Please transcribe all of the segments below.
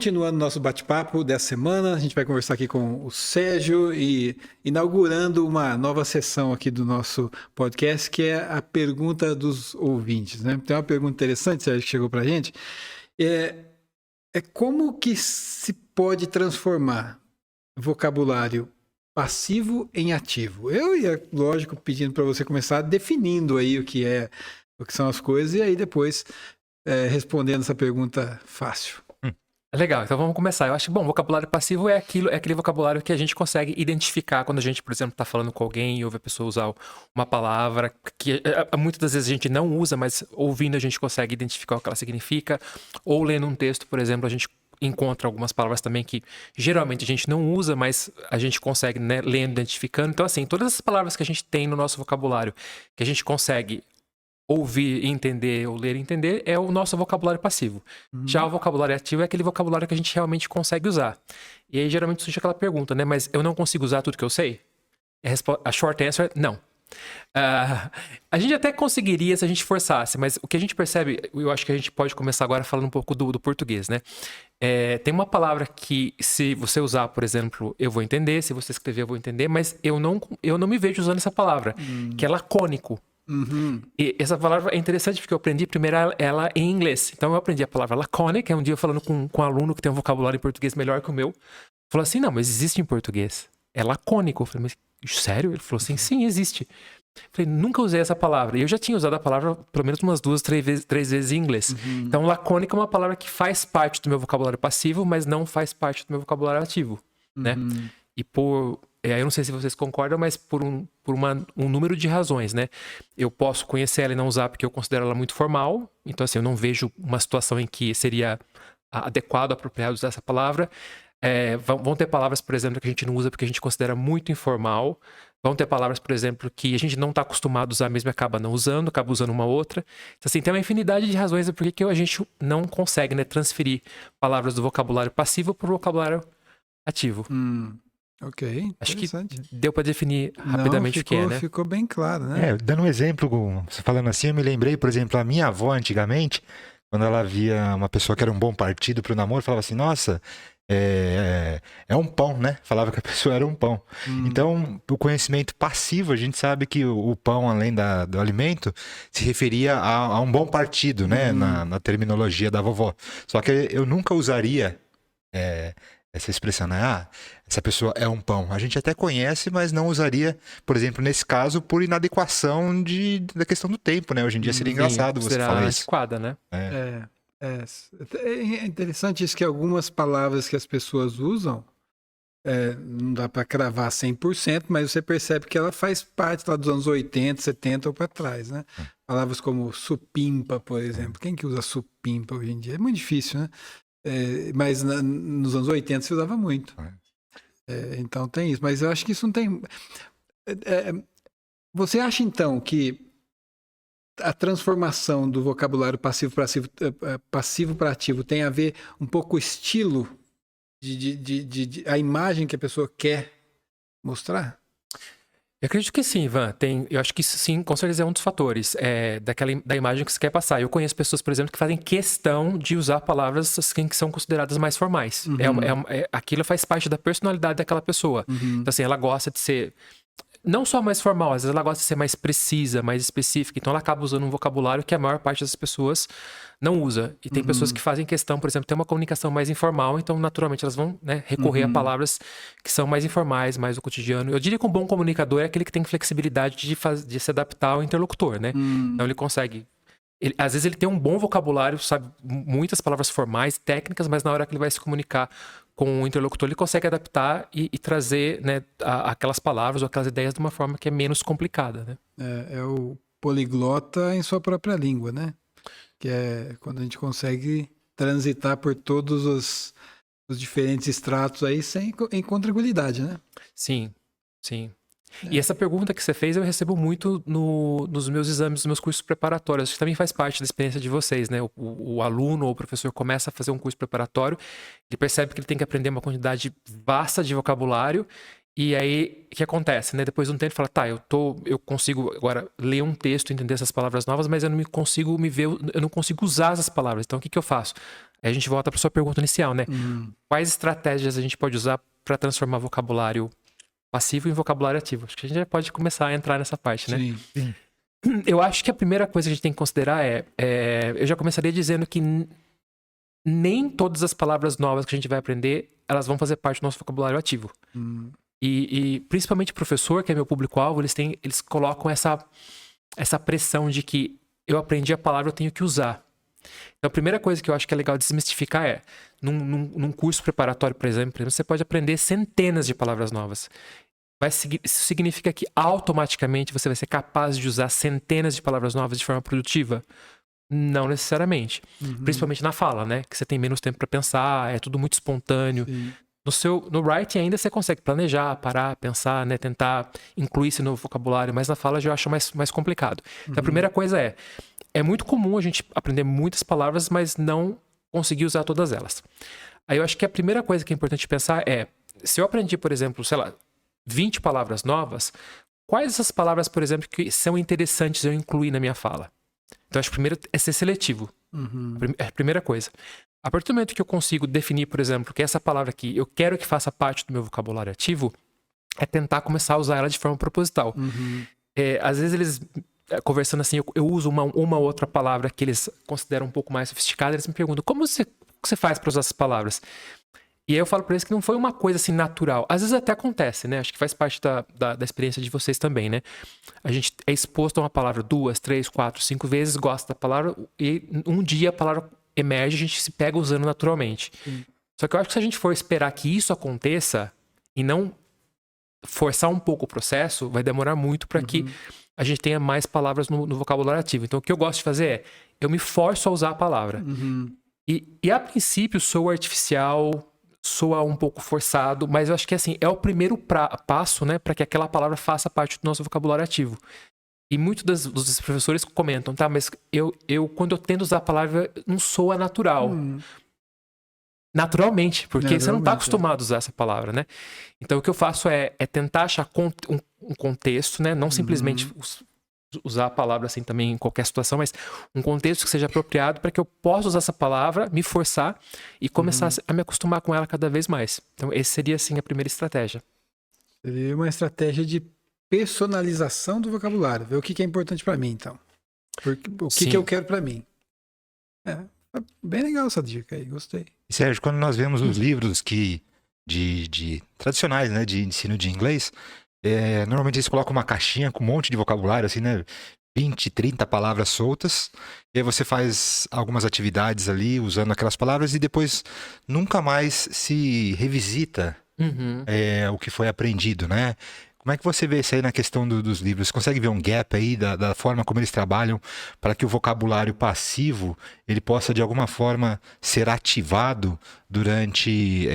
continuando nosso bate-papo dessa semana, a gente vai conversar aqui com o Sérgio e inaugurando uma nova sessão aqui do nosso podcast, que é a pergunta dos ouvintes, né? Tem uma pergunta interessante, Sérgio, que chegou pra gente. É como que se pode transformar vocabulário passivo em ativo? Eu ia, lógico, pedindo para você começar definindo aí o que são as coisas e aí depois respondendo essa pergunta fácil. Legal, então vamos começar. Eu acho que, vocabulário passivo é aquele vocabulário que a gente consegue identificar quando a gente, por exemplo, está falando com alguém e ouve a pessoa usar uma palavra que muitas das vezes a gente não usa, mas ouvindo a gente consegue identificar o que ela significa. Ou lendo um texto, por exemplo, a gente encontra algumas palavras também que geralmente a gente não usa, mas a gente consegue, né, lendo, identificando. Então, assim, todas as palavras que a gente tem no nosso vocabulário, que a gente consegue ouvir e entender, ou ler e entender, é o nosso vocabulário passivo. Já o vocabulário ativo é aquele vocabulário que a gente realmente consegue usar. E aí, geralmente, surge aquela pergunta, né? Mas eu não consigo usar tudo que eu sei? A short answer é não. A gente até conseguiria se a gente forçasse, mas o que a gente percebe, eu acho que a gente pode começar agora falando um pouco do português, né? Tem uma palavra que, se você usar, por exemplo, eu vou entender, se você escrever, eu vou entender, mas eu não me vejo usando essa palavra, que é lacônico. E essa palavra é interessante porque eu aprendi primeiro ela em inglês. Então eu aprendi a palavra laconic, um dia falando com um aluno que tem um vocabulário em português melhor que o meu. Falou assim, não, mas existe em português. É lacônico. Eu falei, mas sério? Ele falou assim, sim, existe. Eu falei, nunca usei essa palavra. E eu já tinha usado a palavra pelo menos umas 2, 3 vezes em inglês. Então lacônico é uma palavra que faz parte do meu vocabulário passivo, mas não faz parte do meu vocabulário ativo, né? E aí eu não sei se vocês concordam, mas por um número de razões, né? Eu posso conhecer ela e não usar porque eu considero ela muito formal. Então, assim, eu não vejo uma situação em que seria adequado, apropriado usar essa palavra. Vão ter palavras, por exemplo, que a gente não usa porque a gente considera muito informal. Vão ter palavras, por exemplo, que a gente não está acostumado a usar mesmo e acaba não usando, acaba usando uma outra. Então, assim, tem uma infinidade de razões por que a gente não consegue, né, transferir palavras do vocabulário passivo para o vocabulário ativo. Ok, acho que interessante. deu para definir rapidamente o que é, né? Ficou bem claro, né? Dando um exemplo, você falando assim, eu me lembrei, por exemplo, a minha avó antigamente, quando ela via uma pessoa que era um bom partido pro namoro, falava assim, nossa, é um pão, né? Falava que a pessoa era um pão. Então, o conhecimento passivo, a gente sabe que o pão, além do alimento, se referia a um bom partido, né? Na terminologia da vovó. Só que eu nunca usaria essa expressão, né? Essa pessoa é um pão. A gente até conhece, mas não usaria, por exemplo, nesse caso, por inadequação da questão do tempo, né? Hoje em dia seria engraçado você falar isso. Adequada, né? É interessante isso que algumas palavras que as pessoas usam, não dá para cravar 100%, mas você percebe que ela faz parte lá dos anos 80, 70 ou para trás, né? Palavras como supimpa, por exemplo. Quem que usa supimpa hoje em dia? É muito difícil, né? Mas nos anos 80 se usava muito. Então tem isso. Mas eu acho que isso não tem... Você acha, então, que a transformação do vocabulário passivo para ativo tem a ver um pouco com o estilo, a imagem que a pessoa quer mostrar? Eu acredito que sim, Ivan. Eu acho que isso, sim, com certeza é um dos fatores da imagem que você quer passar. Eu conheço pessoas, por exemplo, que fazem questão de usar palavras assim, que são consideradas mais formais. Aquilo faz parte da personalidade daquela pessoa. Então, assim, ela gosta de ser não só mais formal, às vezes ela gosta de ser mais precisa, mais específica. Então ela acaba usando um vocabulário que a maior parte das pessoas não usa. E tem pessoas que fazem questão, por exemplo, ter uma comunicação mais informal, então naturalmente elas vão, né, recorrer a palavras que são mais informais, mais do cotidiano. Eu diria que um bom comunicador é aquele que tem flexibilidade de se adaptar ao interlocutor, né? Então ele consegue... às vezes ele tem um bom vocabulário, sabe muitas palavras formais, técnicas, mas na hora que ele vai se comunicar com o interlocutor, ele consegue adaptar e trazer, né, aquelas palavras ou aquelas ideias de uma forma que é menos complicada, né? É o poliglota em sua própria língua, né? Que é quando a gente consegue transitar por todos os diferentes estratos aí com tranquilidade, né? Sim, sim. E essa pergunta que você fez eu recebo muito nos meus exames, nos meus cursos preparatórios. Acho que também faz parte da experiência de vocês, né? O aluno ou o professor começa a fazer um curso preparatório, ele percebe que ele tem que aprender uma quantidade vasta de vocabulário, e aí o que acontece, né? Depois de um tempo ele fala, tá, eu consigo agora ler um texto, entender essas palavras novas, mas eu não consigo usar essas palavras. Então o que eu faço? Aí a gente volta para sua pergunta inicial, né? Quais estratégias a gente pode usar para transformar vocabulário passivo em vocabulário ativo? Acho que a gente já pode começar a entrar nessa parte, né? Sim. Eu acho que a primeira coisa que a gente tem que considerar eu já começaria dizendo que nem todas as palavras novas que a gente vai aprender, elas vão fazer parte do nosso vocabulário ativo. E principalmente o professor, que é meu público-alvo, eles colocam essa pressão de que eu aprendi a palavra, eu tenho que usar. Então, a primeira coisa que eu acho que é legal desmistificar num curso preparatório, por exemplo, você pode aprender centenas de palavras novas. Isso significa que automaticamente você vai ser capaz de usar centenas de palavras novas de forma produtiva? Não necessariamente. Principalmente na fala, né? Que você tem menos tempo para pensar, é tudo muito espontâneo. Sim. No writing ainda você consegue planejar, parar, pensar, né? Tentar incluir isso no vocabulário, mas na fala eu já acho mais complicado. Então a primeira coisa é muito comum a gente aprender muitas palavras, mas não conseguir usar todas elas. Aí eu acho que a primeira coisa que é importante pensar se eu aprendi, por exemplo, sei lá, 20 palavras novas, quais essas palavras, por exemplo, que são interessantes eu incluir na minha fala? Então, acho que primeiro é ser seletivo. É a primeira coisa. A partir do momento que eu consigo definir, por exemplo, que essa palavra aqui eu quero que faça parte do meu vocabulário ativo, é tentar começar a usar ela de forma proposital. Às vezes eles, conversando assim, eu uso uma outra palavra que eles consideram um pouco mais sofisticada, eles me perguntam, como você faz para usar essas palavras? E aí eu falo para eles que não foi uma coisa assim natural. Às vezes até acontece, né? Acho que faz parte da experiência de vocês também, né? A gente é exposto a uma palavra 2, 3, 4, 5 vezes, gosta da palavra e um dia a palavra emerge e a gente se pega usando naturalmente. Só que eu acho que se a gente for esperar que isso aconteça e não forçar um pouco o processo, vai demorar muito para que a gente tenha mais palavras no vocabulário ativo. Então o que eu gosto de fazer eu me forço a usar a palavra. E a princípio soa artificial, soa um pouco forçado, mas eu acho que assim, é o primeiro passo, né, para que aquela palavra faça parte do nosso vocabulário ativo. E muitos dos professores comentam, tá, mas quando eu tento usar a palavra, não soa natural. Naturalmente, porque você não está acostumado a usar essa palavra, né? Então o que eu faço é tentar achar um contexto, né, não simplesmente usar a palavra assim também em qualquer situação, mas um contexto que seja apropriado para que eu possa usar essa palavra, me forçar e começar a me acostumar com ela cada vez mais. Então, esse seria, assim, a primeira estratégia. Seria uma estratégia de personalização do vocabulário. Ver o que é importante para mim, então. O que eu quero para mim. Bem legal essa dica aí, gostei. E, Sérgio, quando nós vemos os livros de tradicionais, né, de ensino de inglês, normalmente eles colocam uma caixinha com um monte de vocabulário, assim, né? 20, 30 palavras soltas. E aí você faz algumas atividades ali usando aquelas palavras e depois nunca mais se revisita o que foi aprendido, né? Como é que você vê isso aí na questão dos livros? Você consegue ver um gap aí da forma como eles trabalham para que o vocabulário passivo ele possa de alguma forma ser ativado durante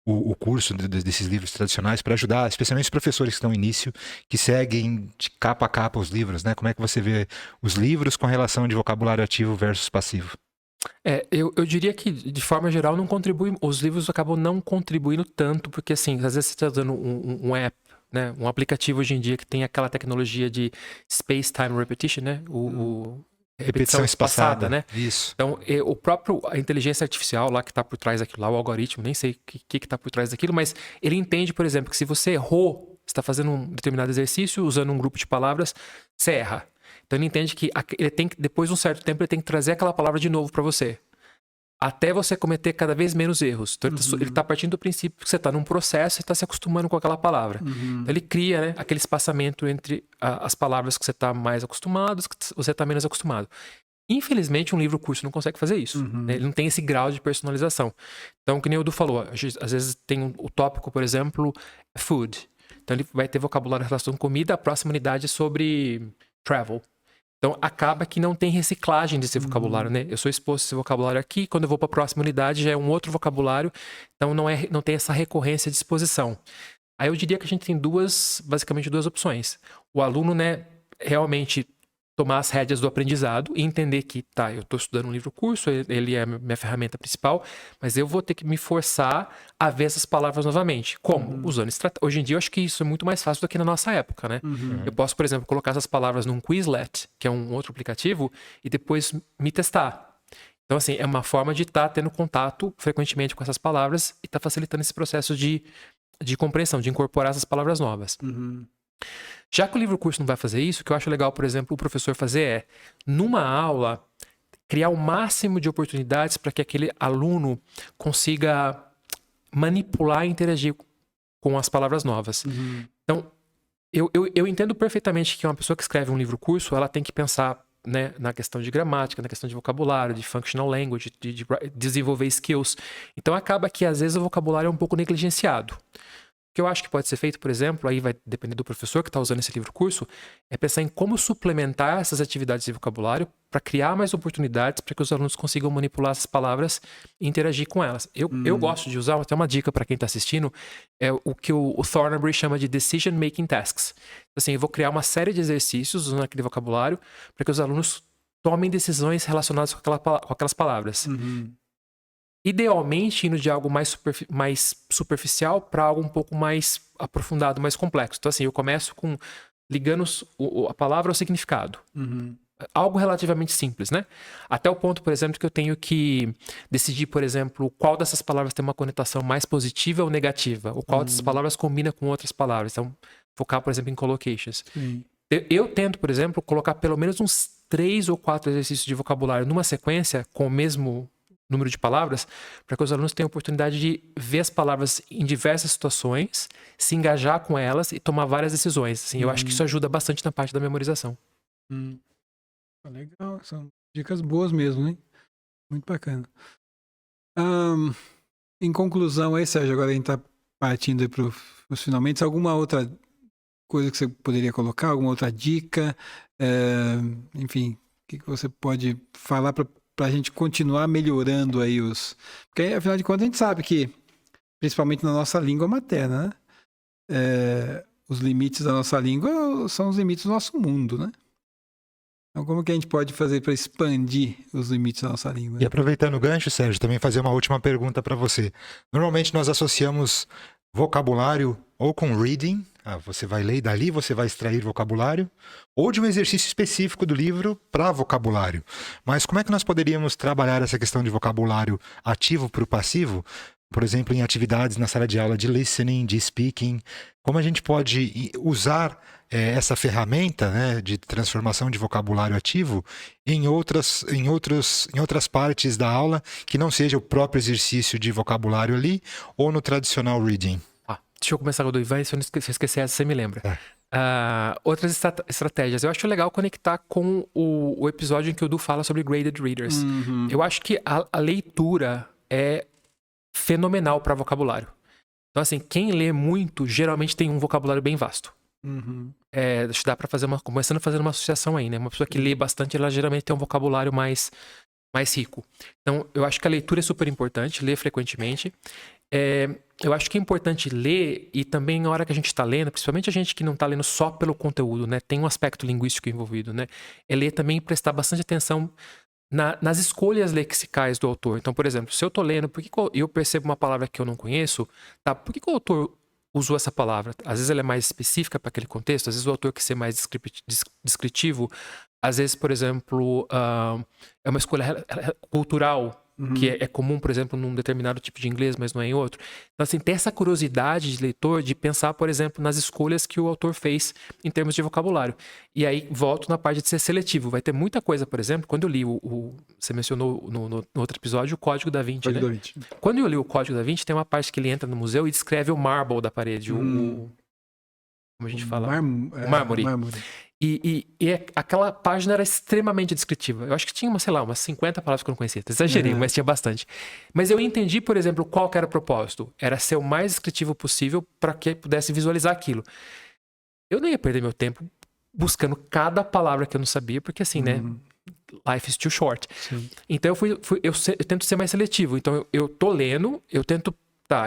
o curso desses livros tradicionais para ajudar, especialmente os professores que estão no início, que seguem de capa a capa os livros, né? Como é que você vê os livros com relação de vocabulário ativo versus passivo? Eu diria que, de forma geral, não contribui. Os livros acabam não contribuindo tanto, porque, assim, às vezes você está usando um app, né? Um aplicativo hoje em dia que tem aquela tecnologia de space-time repetition, né? Repetição espaçada, né? Isso. Então, a inteligência artificial lá que está por trás daquilo lá, o algoritmo, nem sei o que está por trás daquilo, mas ele entende, por exemplo, que se você errou, você está fazendo um determinado exercício, usando um grupo de palavras, você erra. Então ele entende que ele tem que, depois de um certo tempo, ele tem que trazer aquela palavra de novo para você. Até você cometer cada vez menos erros. Então ele está partindo do princípio que você está num processo e está se acostumando com aquela palavra. Então ele cria, né, aquele espaçamento entre as palavras que você está mais acostumado e que você está menos acostumado. Infelizmente, um livro curso não consegue fazer isso. Né? Ele não tem esse grau de personalização. Então, que nem o Edu falou, às vezes tem o tópico, por exemplo, food. Então ele vai ter vocabulário em relação com comida, a próxima unidade é sobre travel. Então, acaba que não tem reciclagem desse vocabulário, né? Eu sou exposto a esse vocabulário aqui, quando eu vou para a próxima unidade já é um outro vocabulário, então não tem essa recorrência de exposição. Aí eu diria que a gente tem basicamente duas opções. O aluno, né, realmente tomar as rédeas do aprendizado e entender que, eu estou estudando um livro-curso, ele é a minha ferramenta principal, mas eu vou ter que me forçar a ver essas palavras novamente. Como? Usando estratégia. Hoje em dia, eu acho que isso é muito mais fácil do que na nossa época, né? Eu posso, por exemplo, colocar essas palavras num Quizlet, que é um outro aplicativo, e depois me testar. Então, assim, é uma forma de estar tendo contato frequentemente com essas palavras e tá facilitando esse processo de compreensão, de incorporar essas palavras novas. Uhum. Já que o livro curso não vai fazer isso, o que eu acho legal, por exemplo, o professor fazer é, numa aula, criar o máximo de oportunidades para que aquele aluno consiga manipular e interagir com as palavras novas. Uhum. Então, eu entendo perfeitamente que uma pessoa que escreve um livro curso, ela tem que pensar, né, na questão de gramática, na questão de vocabulário, de functional language, de desenvolver skills. Então acaba que às vezes o vocabulário é um pouco negligenciado. O que eu acho que pode ser feito, por exemplo, aí vai depender do professor que está usando esse livro curso, é pensar em como suplementar essas atividades de vocabulário para criar mais oportunidades para que os alunos consigam manipular essas palavras e interagir com elas. Eu gosto de usar, até uma dica para quem está assistindo, é o que o Thornbury chama de Decision Making Tasks. Assim, eu vou criar uma série de exercícios usando aquele vocabulário para que os alunos tomem decisões relacionadas com aquelas palavras. Uhum. Idealmente indo de algo mais superficial para algo um pouco mais aprofundado, mais complexo. Então, assim, eu começo ligando a palavra ao significado. Uhum. Algo relativamente simples, né? Até o ponto, por exemplo, que eu tenho que decidir, por exemplo, qual dessas palavras tem uma conotação mais positiva ou negativa, ou qual dessas palavras combina com outras palavras. Então, focar, por exemplo, em collocations. Sim. Eu tento, por exemplo, colocar pelo menos uns 3 ou 4 exercícios de vocabulário numa sequência com o mesmo número de palavras, para que os alunos tenham a oportunidade de ver as palavras em diversas situações, se engajar com elas e tomar várias decisões. Assim, eu acho que isso ajuda bastante na parte da memorização. Legal, são dicas boas mesmo, hein? Muito bacana. Em conclusão aí, Sérgio, agora a gente está partindo para os finalmente, alguma outra coisa que você poderia colocar, alguma outra dica, enfim, o que você pode falar para a gente continuar melhorando aí porque afinal de contas a gente sabe que, principalmente na nossa língua materna, né? Os limites da nossa língua são os limites do nosso mundo, né? Então, como que a gente pode fazer para expandir os limites da nossa língua? E aproveitando o gancho, Sérgio, também fazer uma última pergunta para você. Normalmente nós associamos vocabulário ou com reading, você vai ler e dali você vai extrair vocabulário, ou de um exercício específico do livro para vocabulário. Mas como é que nós poderíamos trabalhar essa questão de vocabulário ativo para o passivo? Por exemplo, em atividades na sala de aula de listening, de speaking, como a gente pode usar essa ferramenta, né, de transformação de vocabulário ativo em outras partes da aula que não seja o próprio exercício de vocabulário ali ou no tradicional reading. Deixa eu começar com o do Ivan, se eu esquecer essa, você me lembra. Outras estratégias. Eu acho legal conectar com o episódio em que o Du fala sobre graded readers. Uhum. Eu acho que a leitura é fenomenal para vocabulário. Então, assim, quem lê muito geralmente tem um vocabulário bem vasto. Uhum. Dá para fazer começando a fazer uma associação aí, né? Uma pessoa que lê bastante, ela geralmente tem um vocabulário mais rico. Então, eu acho que a leitura é super importante, ler frequentemente. Eu acho que é importante ler, e também na hora que a gente está lendo, principalmente a gente que não está lendo só pelo conteúdo, né? Tem um aspecto linguístico envolvido, né? É ler também e prestar bastante atenção nas escolhas lexicais do autor. Então, por exemplo, se eu tô lendo, por que eu percebo uma palavra que eu não conheço, tá? Por que o autor usou essa palavra? Às vezes ela é mais específica para aquele contexto, às vezes o autor quer ser mais descritivo, às vezes, por exemplo, é uma escolha cultural, que é comum, por exemplo, num determinado tipo de inglês, mas não é em outro. Então, assim, ter essa curiosidade de leitor de pensar, por exemplo, nas escolhas que o autor fez em termos de vocabulário. E aí, volto na parte de ser seletivo. Vai ter muita coisa, por exemplo, quando eu li você mencionou no outro episódio o Código da Vinci, né? Quando eu li o Código da Vinci, tem uma parte que ele entra no museu e descreve o marble da parede, como a gente fala? O mármore. E aquela página era extremamente descritiva. Eu acho que tinha umas 50 palavras que eu não conhecia. Exagerei, mas tinha bastante. Mas eu entendi, por exemplo, qual que era o propósito. Era ser o mais descritivo possível para que pudesse visualizar aquilo. Eu não ia perder meu tempo buscando cada palavra que eu não sabia, porque assim, né? Life is too short. Sim. Então eu tento ser mais seletivo. Então eu tô lendo, eu tento...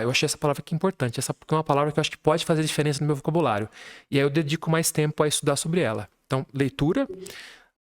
eu achei essa palavra aqui importante. Essa é uma palavra que eu acho que pode fazer diferença no meu vocabulário. E aí eu dedico mais tempo a estudar sobre ela. Então, leitura,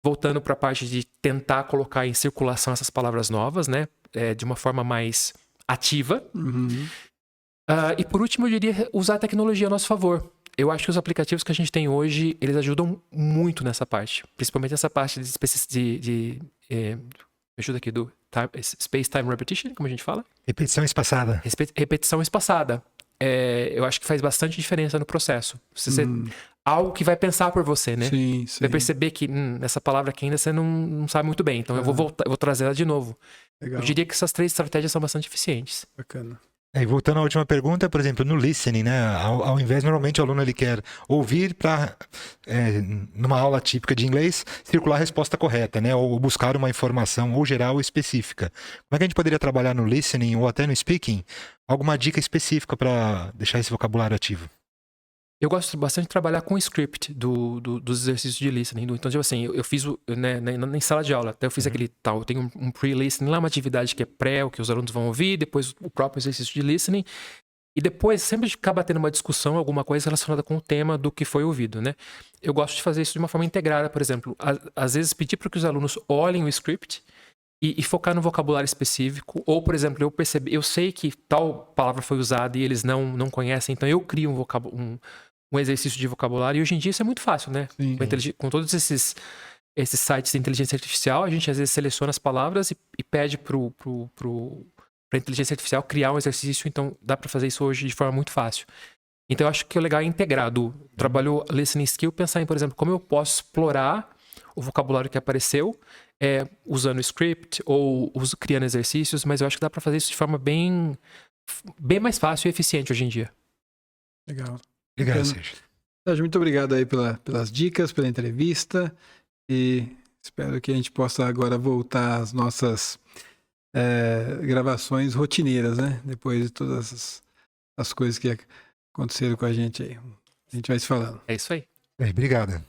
voltando para a parte de tentar colocar em circulação essas palavras novas, né? De uma forma mais ativa. E por último, eu diria usar a tecnologia a nosso favor. Eu acho que os aplicativos que a gente tem hoje, eles ajudam muito nessa parte. Principalmente essa parte a ajuda aqui, do Space-Time Repetition, como a gente fala. Repetição espaçada. Repetição espaçada. Eu acho que faz bastante diferença no processo. Você algo que vai pensar por você, né? Sim, Você vai perceber que essa palavra aqui ainda você não sabe muito bem. Então eu vou trazer ela de novo. Legal. Eu diria que essas 3 estratégias são bastante eficientes. Bacana. E voltando à última pergunta, por exemplo, no listening, né? Ao invés, normalmente o aluno ele quer ouvir para, numa aula típica de inglês, circular a resposta correta, né? Ou buscar uma informação ou geral ou específica. Como é que a gente poderia trabalhar no listening ou até no speaking? Alguma dica específica para deixar esse vocabulário ativo? Eu gosto bastante de trabalhar com o script dos exercícios de listening. Então, tipo assim, eu fiz em sala de aula, até eu fiz aquele tal, eu tenho um pre-listening lá, uma atividade que é pré, o que os alunos vão ouvir, depois o próprio exercício de listening, e depois sempre acaba tendo uma discussão, alguma coisa relacionada com o tema do que foi ouvido, né? Eu gosto de fazer isso de uma forma integrada, por exemplo, às vezes pedir para que os alunos olhem o script e focar no vocabulário específico, ou, por exemplo, eu sei que tal palavra foi usada e eles não conhecem, então eu crio um exercício de vocabulário, e hoje em dia isso é muito fácil, né? Sim. Com todos esses sites de inteligência artificial, a gente às vezes seleciona as palavras e pede para a inteligência artificial criar um exercício, então dá para fazer isso hoje de forma muito fácil. Então eu acho que o legal é integrar do trabalho listening skill, pensar em, por exemplo, como eu posso explorar o vocabulário que apareceu, usando script ou criando exercícios, mas eu acho que dá para fazer isso de forma bem mais fácil e eficiente hoje em dia. Legal. Obrigado, Sérgio. Sérgio, muito obrigado aí pelas dicas, pela entrevista, e espero que a gente possa agora voltar às nossas gravações rotineiras, né? Depois de todas as coisas que aconteceram com a gente aí. A gente vai se falando. É isso aí. Obrigado.